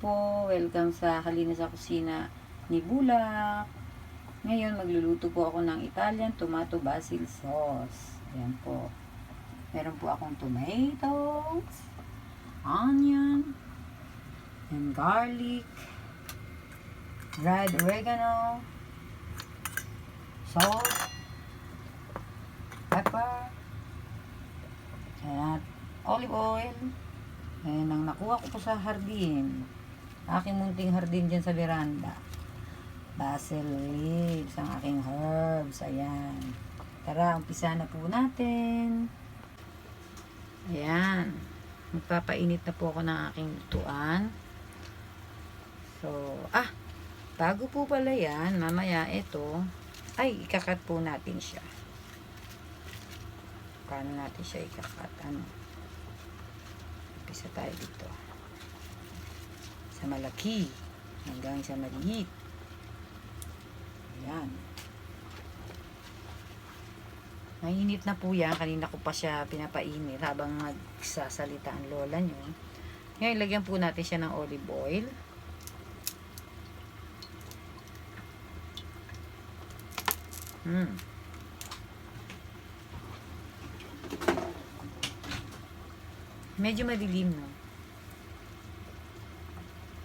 po, welcome sa Halina sa Kusina ni Bulak. Ngayon magluluto po ako ng Italian tomato basil sauce. Ayan po. Meron po akong tomatoes, onion, and garlic, red oregano, salt, pepper, at olive oil. Ayan ang nakuha ko po sa hardin. Aking munting hardin dyan sa veranda. Basil leaves, ang aking herbs. Ayan. Tara, umpisa na po natin. Ayan. Magpapainit na po ako ng aking lutuan. So, bago po pala yan, mamaya ito, ay, ikakat po natin siya. Paano natin siya ikakat? Umpisa tayo dito. Sa malaki hanggang sa maliit. Ayan. Mainit na po yan. Kanina ko pa siya pinapainit habang nagsasalita ang lola nyo. Ngayon, lagyan po natin siya ng olive oil. Medyo madilim, no?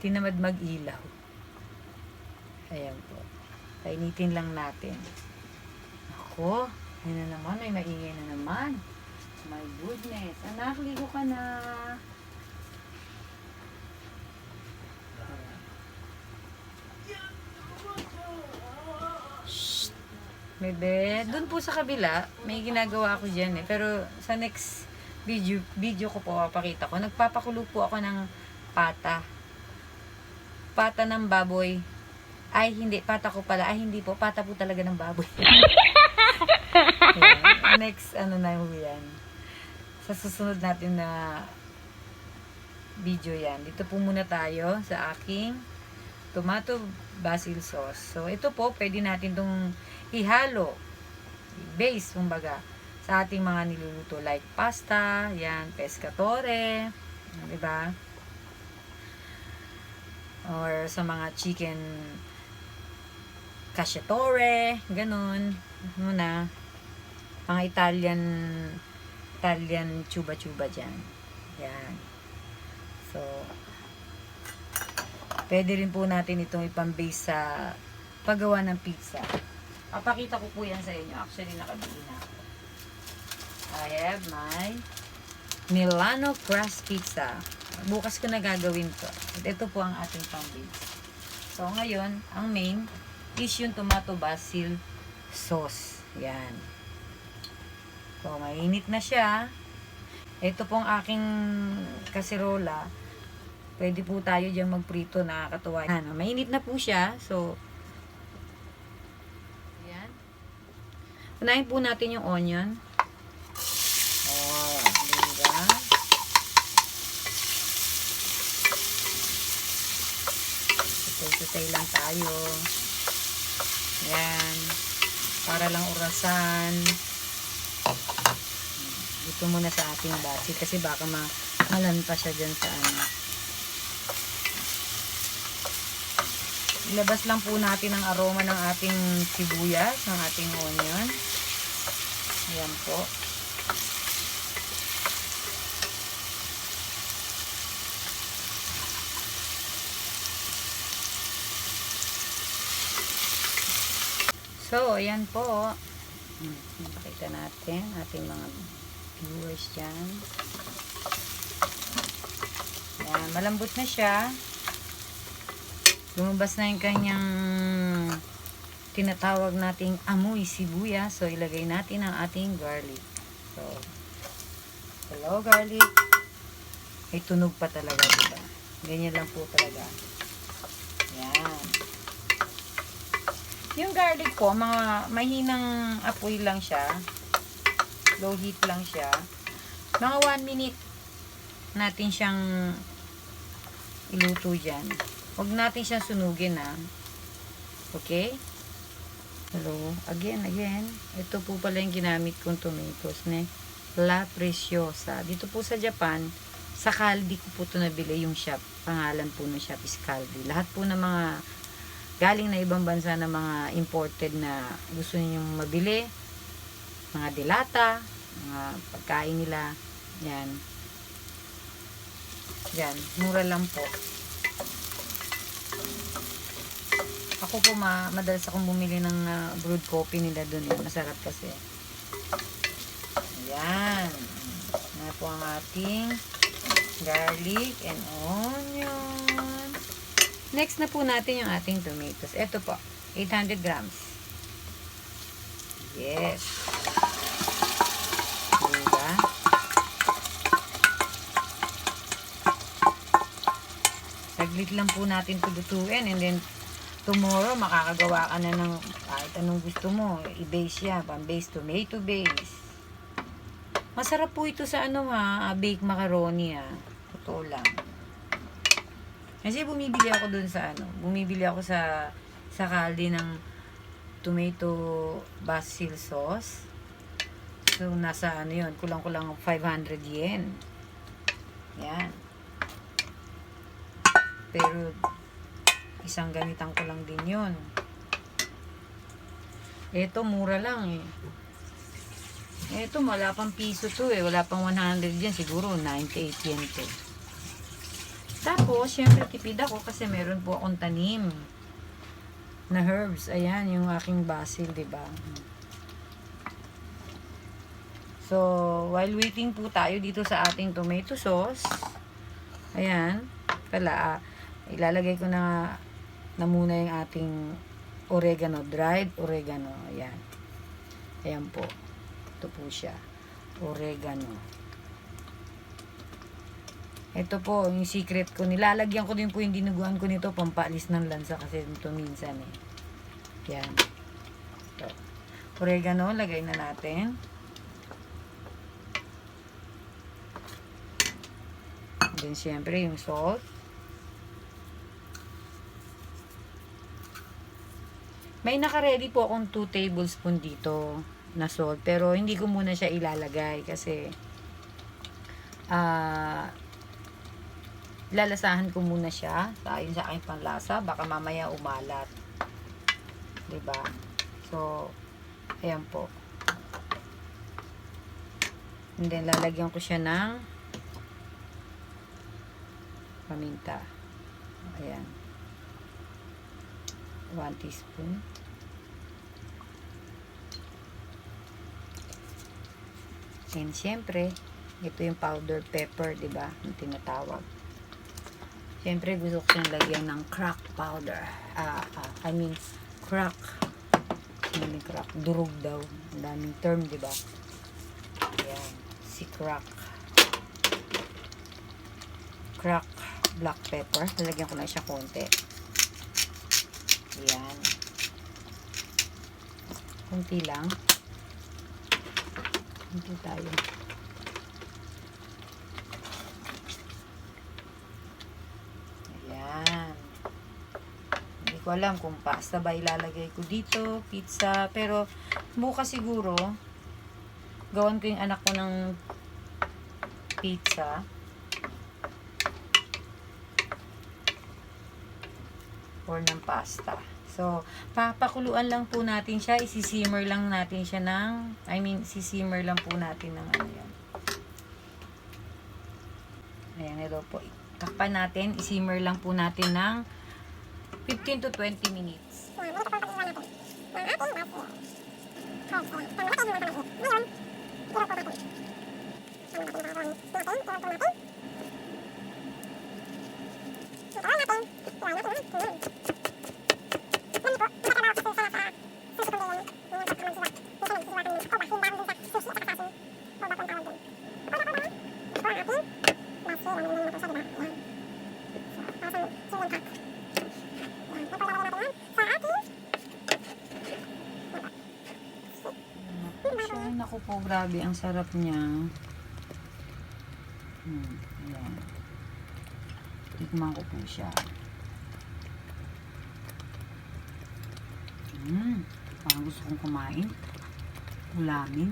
Tinamad mag-ilaw. Ayan po. Painitin lang natin. Ako, ayun na naman. May maingay na naman. My goodness. Anak, ligo ka na. Shhh. Bebe, dun po sa kabila, may ginagawa ako dyan eh. Pero sa next video ko po, papakita ko. Nagpapakulo po ako ng pata. Pata ng baboy. Ay, hindi. Pata ko pala. Ay, hindi po. Pata po talaga ng baboy. Next, na yan. Sa susunod natin na video yan. Dito po muna tayo sa aking tomato basil sauce. So, ito po, pwede natin itong ihalo. Base, kumbaga, sa ating mga niluluto. Like pasta, yan, pescatore, diba? Or sa mga chicken cacciatore, ganun. Muna, mga Italian chuba-chuba dyan. Yan. So, pwede rin po natin itong ipambase sa paggawa ng pizza. Papakita ko po yan sa inyo. Actually, nakabili na ako. I have my Milano crust pizza. Bukas ko na gagawin to. Ito po ang ating pambase. So, ngayon, ang main is yung tomato basil sauce. Yan. So, mainit na siya. Ito pong aking kasirola. Pwede po tayo dyan magprito, nakakatuwa. Mainit na po siya. So, yan. Unahin po natin yung onion. Diba? Tutay lang tayo. Yan. Para lang urasan. Dito muna sa ating basil kasi baka malanta siya dyan sa Ilabas lang po natin ang aroma ng ating sibuyas, ng ating onion. Ayan po. So, ayan po. Pakita natin ating mga viewers dyan. Ayan, malambot na siya. Lumabas na yung kanyang tinatawag nating amoy sibuyas. So, ilagay natin ang ating garlic. So, hello garlic. May tunog pa talaga, diba? Ganyan lang po talaga. Ayan. Yung garlic po, mga mahinang apoy lang siya. Low heat lang siya. Mga 1 minute natin siyang iluto dyan. Huwag natin siyang sunugin, Okay? Hello. Again. Ito po pala yung ginamit kong tomatoes, La Preciosa. Dito po sa Japan, Sa Caldi ko po ito nabili yung shop. Pangalan po ng shop is Caldi. Lahat po ng mga galing na ibang bansa na mga imported na gusto ninyong mabili. Mga dilata, mga pagkain nila. Yan. Yan. Mura lang po. Ako po madalas akong bumili ng brewed coffee nila dun. Masarap kasi. Ayan. Yan po ang ating garlic and onion. Next na po natin yung ating tomatoes. Ito po, 800 grams. Yes. Diba? Saglit lang po natin lutuin and then tomorrow makakagawa ka na ng kahit anong gusto mo. I-base yan. Pang-base, tomato base. Masarap po ito sa baked macaroni Totoo lang. Kasi bumibili ako dun sa bumibili ako sa Caldi ng tomato basil sauce. So, nasa yun, kulang-kulang 500 yen. Yan. Pero, isang gamitan ko lang din yun. Ito, mura lang Ito, wala pang piso to Wala pang 100 yan. Siguro, 98 yen to. Tapos, syempre, tipid ako kasi meron po akong tanim na herbs. Ayan, yung aking basil, diba? So, while waiting po tayo dito sa ating tomato sauce, ayan, ilalagay ko na muna yung ating oregano, dried oregano. Ayan. Ayan po. Ito po siya. Oregano. Ito po, yung secret ko. Nilalagyan ko din po yung dinuguan ko nito. Pampaalis ng lansa kasi ito minsan Yan. Ito. Oregano, lagay na natin. Then, syempre, yung salt. May naka-ready po akong 2 tablespoon dito na salt. Pero, hindi ko muna siya ilalagay kasi lalasahan ko muna siya. Ayon sa aking panlasa. Baka mamaya umalat. Diba? So, ayan po. And then, lalagyan ko siya ng paminta. Ayan. 1 teaspoon. And syempre, ito yung powder pepper, diba? Yung tinatawag. Syempre, gusto ko siyang lagyan ng crack powder. Crack. Hindi crack. Durog daw. Ang daming term, diba? Ayan. Si crack. Crack black pepper. Lalagyan ko lang siya konti. Ayan. Kunti lang. Kunti tayo. Ayan. Hindi ko alam kung pasta ba ilalagay ko dito, pizza. Pero bukas siguro, gawan ko yung anak ko ng pizza. Or ng pasta. So, papakuluan lang po natin siya. Isi-simmer lang natin siya sisimmer lang po natin ng yan. Ayan, ito po. Takpan natin. Isimmer lang po natin ng 15 to 20 minutes. Naku po, grabe, ang sarap niya. Ayan. Tikman ko po siya. Parang gusto kong kumain. Ulamin.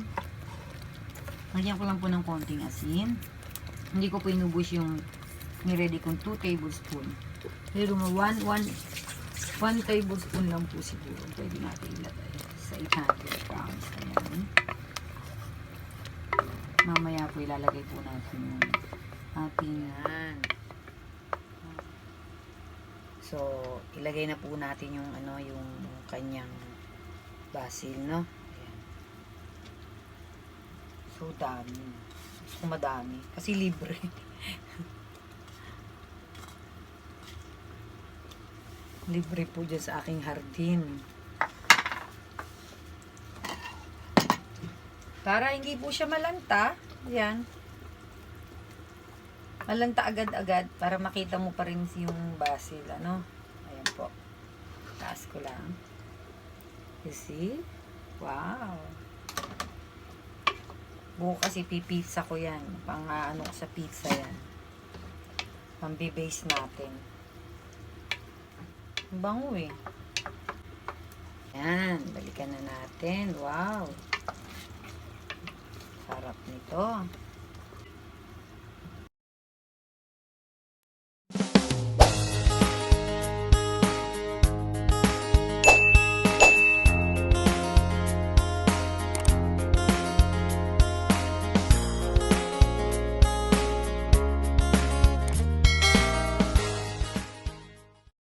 Lagyan ko lang po ng konting asin. Hindi ko po inubos yung niready kong 2 tablespoon. Pero 1 tablespoon lang po siguro. Pwede natin ilagay sa 800 grams. Ayan. Mamaya po ilalagay po natin yung ating yan. So, ilagay na po natin yung ano, yung kanyang basil, no? Ayan. So, dami. Gusto ko madami. Kasi libre. Libre po dyan sa aking hardin. Para hindi po siya malanta. Ayan. Malanta agad-agad para makita mo pa rin yung basil, ano? Ayan po. Taas ko lang. You see? Wow. Bukas ipipizza ko yan. Pang ano ko sa pizza yan. Pang-base natin. Ang bango eh. Yan. Balikan na natin. Wow. Sarap nito.